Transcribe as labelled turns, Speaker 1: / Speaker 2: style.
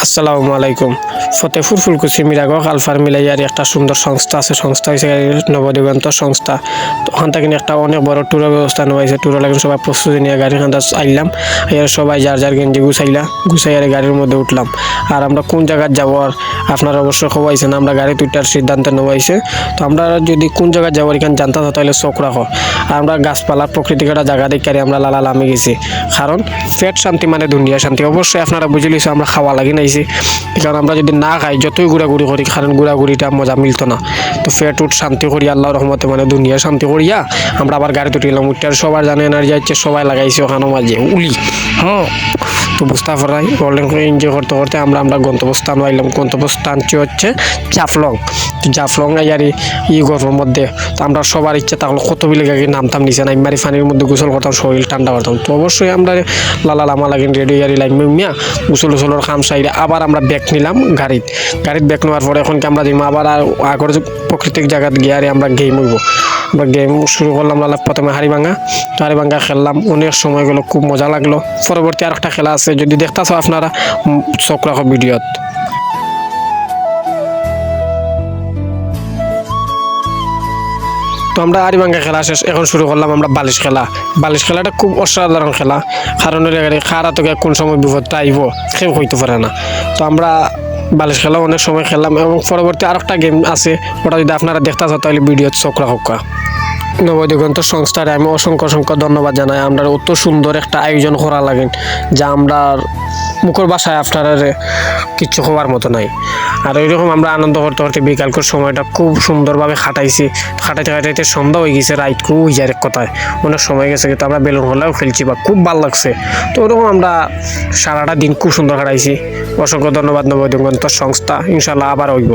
Speaker 1: আসসালামু আলাইকুম। ফতেপুর ফুলকুচি মিরাগো কালফার মিলাইয়ার একটা সুন্দর সংস্থা আছে। সংস্থা হয়েছে নবদিগন্ত সংস্থা। তো ওখান থেকে একটা অনেক বড় ট্যুরের ব্যবস্থা নেওয়া হয়েছে। ট্যুরের লাগে সবাই প্রস্তুতি নিয়ে গাড়িখানটা আইলাম। আর সবাই যার যার গেঞ্জি গুছাই আর গাড়ির মধ্যে উঠলাম। আর আমরা কোন জায়গায় যাবো আর আপনারা অবশ্যই খোয়াইছেন। আমরা গাড়ি দুইটার সিদ্ধান্ত নেওয়া হয়েছে। তো আমরা যদি কোন জায়গায় যাবো এখানে জানতে হয় তাহলে চোখ রাখো। আর আমরা গাছপালা প্রকৃতিক একটা জায়গা দেখে আমরা লামে গেছি। কারণ পেট শান্তি মানে দুনিয়া শান্তি। অবশ্যই আপনারা বুঝে লিছে আমরা খাওয়া লাগি নাইছি। কারণ আমরা যদি না খাই যতই ঘোরাঘুরি করি, কারণ ঘোরাঘুরিটা মজা মিলতো না। তো পেট উঠ শান্তি করি আল্লাহর রহমতে মানে দুনিয়া শান্তি করিয়া আমরা আবার গাড়ি তুটিলাম। উঠতে সবার জানে এনার্জি হচ্ছে সবাই লাগাইছে ওখানে মাঝে উলি তো বুঝতে পারাই বললেন এনজয় করতে করতে আমরা গন্তব্যস্থান আইলাম। গন্তব্যস্থানটি হচ্ছে জাফলং। জাফলং আর গরমের মধ্যে তো আমরা সবার ইচ্ছা থাকলো কত বিলে গাড়ি নামতাম নিচে নাইমারি পানির মধ্যে গোসল করতাম, শরীর ঠান্ডা করতাম। তো অবশ্যই আমরা লামা লাগেন রেডি গাড়ি লাইন মিয়া গোসলের খাম সাইডে আবার আমরা ব্যাগ নিলাম গাড়িত ব্যাগ নেওয়ার পরে এখন আমরা দিম আবার আগর প্রাকৃতিক জায়গাত গিয়ে আর আমরা গেম হইব। আমরা গেম শুরু করলাম প্রথমে হাড়িভাঙ্গা খেললাম। অনেক সময় গেলো, খুব মজা লাগলো। পরবর্তী আর একটা খেলা আছে, যদি দেখতেছো আপনারা চোখ রাখো ভিডিওত। তো আমরা হাড়িভাঙ্গা খেলা শেষ, এখন শুরু করলাম আমরা বালিশ খেলাটা খুব অসাধারণ খেলা। কারণ খারা তো কোন সময় বিপদটা আইব কেউ হইতে পারে না। তো আমরা বালিশ খেলা অনেক সময় খেললাম এবং পরবর্তী আর একটা গেম আছে, ওটা যদি আপনারা দেখতে চান তাহলে ভিডিওত চোখ রাখা। নবদিগন্ত সংস্থারে আমি অসংখ্য ধন্যবাদ জানাই। আমরা অত সুন্দর একটা আয়োজন করা লাগেন যা আমরা মুখর বাসায় আপনারা কিচ্ছু হওয়ার মতো নাই। আর ওইরকম আমরা আনন্দ করতে বিকালকার সময়টা খুব সুন্দরভাবে খাটাইতে সন্ধ্যা হয়ে গেছে, রাইট খুব হয়ে যায় এক কথায় অনেক সময় গেছে। কিন্তু আমরা বেলুন হলেও খেলছি বা খুব ভালো লাগছে। তো ওরকম আমরা সারাটা দিন খুব সুন্দর কাটাইছি। অসংখ্য ধন্যবাদ নবদিগন্ত সংস্থা। ইনশাল্লাহ আবার হইব।